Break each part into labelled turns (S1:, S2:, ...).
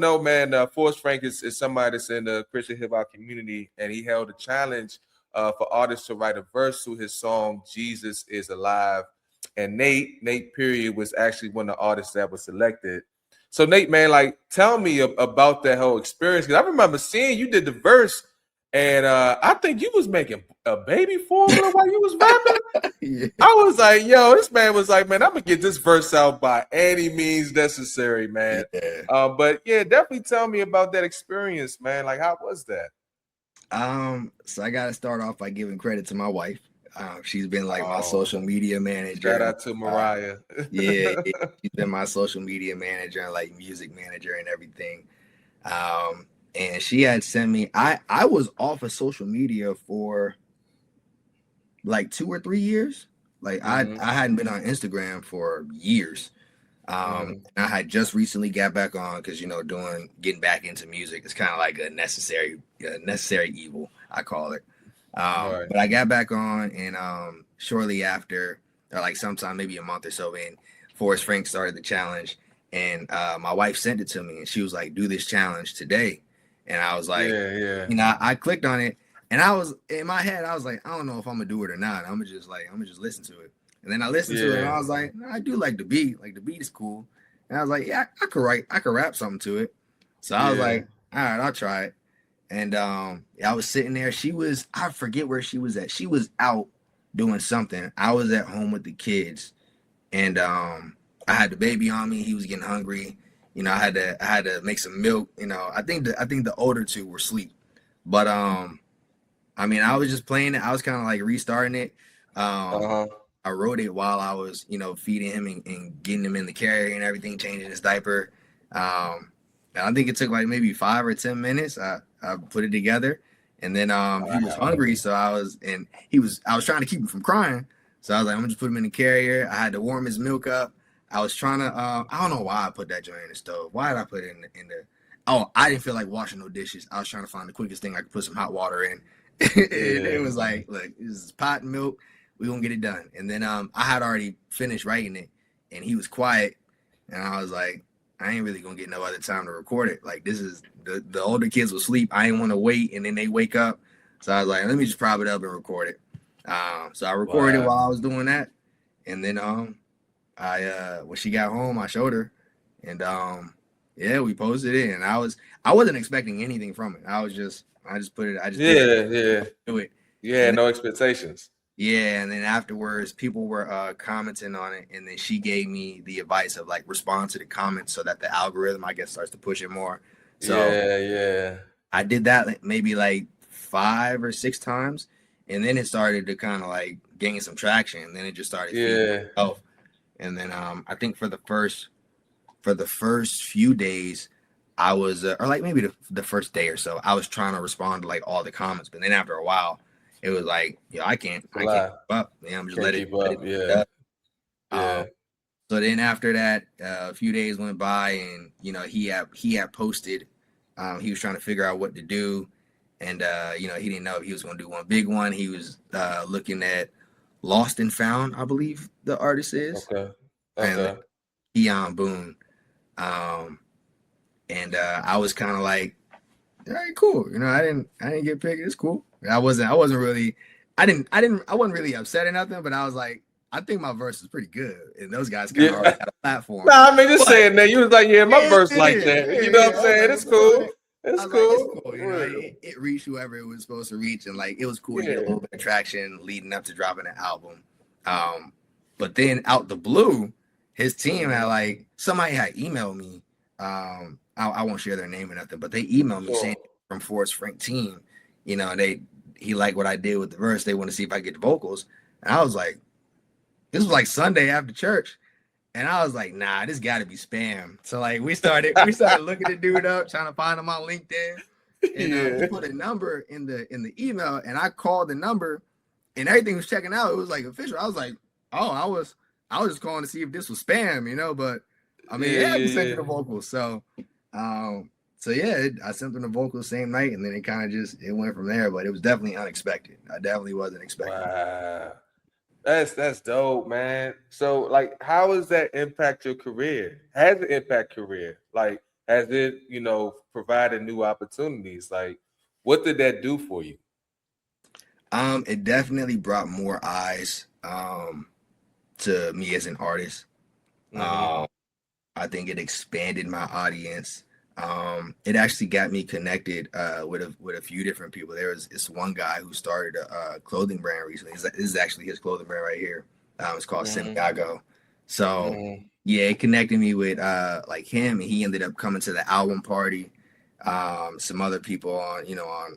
S1: No, man, Forrest Frank is somebody that's in the Christian hip hop community, and he held a challenge for artists to write a verse to his song "Jesus Is Alive." And Nate Period was actually one of the artists that was selected. So Nate, man, like, tell me about that whole experience, because I remember seeing you did the verse, and I think you was making a baby formula while you was rapping.
S2: Yeah.
S1: I was like, yo, this man was like, man, I'm gonna get this verse out by any means necessary, man.
S2: Yeah.
S1: But yeah, definitely tell me about that experience, man. Like, how was that?
S2: So I gotta start off by giving credit to my wife. She's been like my
S1: Oh,
S2: social media
S1: shout
S2: manager.
S1: out to Mariah.
S2: Yeah, she's been my social media manager and like music manager and everything. And she had sent me. I was off of social media for like 2 or 3 years. Like
S1: Hmm.
S2: I hadn't been on Instagram for years.
S1: Hmm.
S2: I had just recently got back on because getting back into music is kind of like a necessary evil, I call it.
S1: Right.
S2: But I got back on, and shortly after, or like sometime maybe a month or so in, Forrest Frank started the challenge, and my wife sent it to me, and she was like, "Do this challenge today," and I was like,
S1: Yeah, yeah,
S2: I clicked on it, and I was in my head, I was like, I don't know if I'm gonna do it or not. I'm gonna just listen to it. And then I listened to it, and
S1: yeah.
S2: I was like, I do like the beat. Like the beat is cool. And I was like, yeah, I could rap something to it. So I was
S1: Yeah.
S2: like, all right, I'll try it. And I was sitting there. I forget where she was at. She was out doing something. I was at home with the kids, and I had the baby on me. He was getting hungry. I had to make some milk. I think the older two were asleep. But I mean, I was just playing it. I was kind of like restarting it. Um,
S1: Uh-huh.
S2: I wrote it while I was, feeding him and getting him in the carrier and everything, changing his diaper. And I think it took like maybe 5 or 10 minutes. I put it together, and then he was
S1: Wow.
S2: hungry, so I was trying to keep him from crying. So I was like, I'm gonna just put him in the carrier. I had to warm his milk up. I was trying to, I don't know why I put that joint in the stove. Why did I put it in the? Oh, I didn't feel like washing no dishes. I was trying to find the quickest thing I could put some hot water in. And it
S1: Yeah.
S2: was like, look, this is pot and milk. We're gonna get it done. And then I had already finished writing it, and he was quiet, and I was like, I ain't really gonna get no other time to record it. Like this is the older kids will sleep. I ain't want to wait, and then they wake up. So I was like, let me just prop it up and record it. So I recorded it
S1: Wow.
S2: while I was doing that, and then I when she got home, I showed her, and yeah, we posted it, and I wasn't expecting anything from it. I just put it. I just did it.
S1: Yeah, yeah.
S2: Do it.
S1: Yeah,
S2: And
S1: no expectations.
S2: yeah, and then afterwards, people were commenting on it, and then she gave me the advice of like respond to the comments so that the algorithm, I guess, starts to push it more. So
S1: Yeah, yeah.
S2: I did that maybe like 5 or 6 times, and then it started to kind of like gain some traction, and then it just started feeding
S1: Yeah.
S2: itself. And then I think for the first few days, I was or like maybe the first day or so, I was trying to respond to like all the comments, but then after a while, it was like, yo,
S1: It's a
S2: I can't
S1: lot.
S2: keep up. Yeah, I'm just
S1: Can't keep up.
S2: let
S1: Yeah.
S2: it
S1: Yeah.
S2: up. So then after that, a few days went by, and he had posted. He was trying to figure out what to do, and he didn't know if he was going to do one big one. He was looking at Lost and Found, I believe the artist is,
S1: Okay.
S2: and
S1: Okay.
S2: Keon Boone. Um, and I was kind of like, all right, cool. I didn't get picked. It's cool. I wasn't really, I wasn't really upset or nothing, but I was like, I think my verse is pretty good, and those guys kind of
S1: Yeah.
S2: already had a platform.
S1: Nah, I mean, just
S2: But
S1: saying that you was like, yeah, my
S2: yeah,
S1: verse
S2: yeah,
S1: like that.
S2: yeah,
S1: You know what I'm
S2: yeah. I was
S1: saying?
S2: like,
S1: It's
S2: it's all
S1: cool.
S2: right. I
S1: It's
S2: was like, it's
S1: cool.
S2: cool.
S1: For real.
S2: It reached whoever it was supposed to reach, and like it was cool to get a
S1: Yeah.
S2: little bit of traction leading up to dropping an album. But then out the blue, his team had
S1: Mhm.
S2: like somebody had emailed me. I won't share their name or nothing, but they emailed me saying
S1: Sure.
S2: from Forrest Frank team, he liked what I did with the verse. They want to see if I get the vocals, and I was like, this was like Sunday after church. And I was like, nah, this got to be spam. So like we started looking the dude up, trying to find him on LinkedIn. And he
S1: Yeah.
S2: put a number in the email, and I called the number, and everything was checking out. It was like official. I was like, oh, I was just calling to see if this was spam. But I mean,
S1: Yeah,
S2: yeah, he
S1: yeah,
S2: sent me
S1: yeah.
S2: the vocals. So yeah, I sent them the vocals same night, and then it kind of just it went from there. But it was definitely unexpected. I definitely wasn't expecting it.
S1: Wow. That's dope, man. So, like, how does that impact your career? Has it impact career? Like, has it, provided new opportunities? Like, what did that do for you?
S2: It definitely brought more eyes to me as an artist.
S1: Hmm.
S2: Um, I think it expanded my audience. It actually got me connected with a few different people. There was this one guy who started a clothing brand recently. This is actually his clothing brand right here. It's called
S1: Hmm.
S2: Semigago. So
S1: Hmm.
S2: yeah, it connected me with like him, and he ended up coming to the album party. Some other people on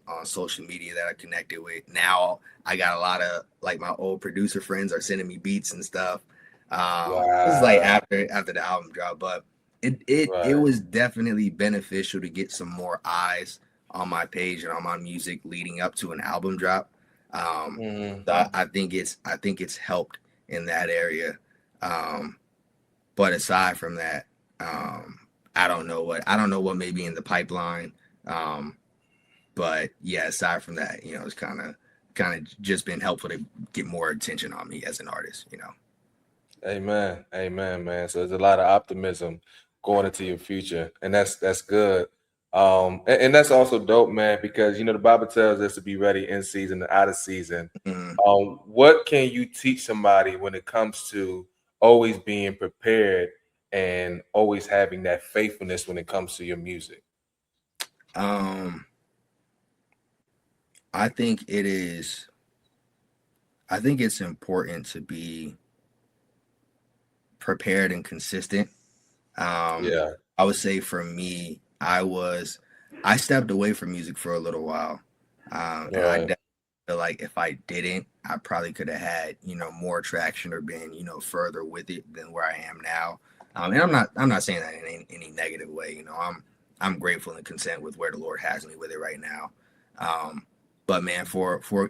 S2: on social media that I connected with. Now I got a lot of like my old producer friends are sending me beats and stuff. This is like
S1: Wow.
S2: after the album drop, but it
S1: Right.
S2: was definitely beneficial to get some more eyes on my page and on my music leading up to an album drop. Um,
S1: Hmm.
S2: I think it's helped in that area. Um, but aside from that, um, I don't know what may be in the pipeline. Um, but yeah, aside from that, it's kind of just been helpful to get more attention on me as an artist.
S1: Amen. Amen, man. So there's a lot of optimism going into your future, and that's good. And that's also dope, man, because the Bible tells us to be ready in season and out of season.
S2: Mhm.
S1: What can you teach somebody when it comes to always being prepared and always having that faithfulness when it comes to your music?
S2: Um, I think it is. I think it's important to be prepared and consistent. Um,
S1: Yeah.
S2: I would say for me, I stepped away from music for a little while, and I
S1: Right.
S2: definitely feel like if I didn't, I probably could have had more traction or been further with it than where I am now. And I'm not saying that in any negative way. I'm grateful and content with where the Lord has me with it right now. Um, but man,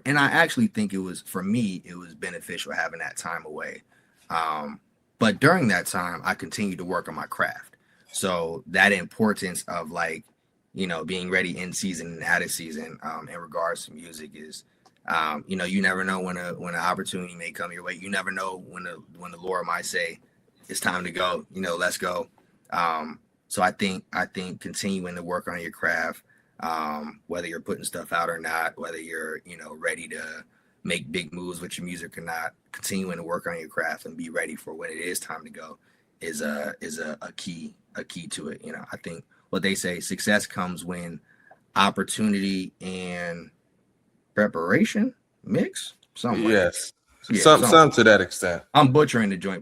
S2: and I actually think it was for me, it was beneficial having that time away. Um, but during that time, I continued to work on my craft. So that importance of like, being ready in season and out of season, in regards to music is, you never know when an opportunity may come your way. You never know when the Lord might say, it's time to go. Let's go. So I think continuing to work on your craft, whether you're putting stuff out or not, whether you're ready to make big moves with your music or not, continuing to work on your craft and be ready for when it is time to go is a key to it. I think what they say success comes when opportunity and preparation mix, something like that.
S1: Yes.
S2: Yeah,
S1: Some
S2: something.
S1: to that extent.
S2: I'm butchering the joint, but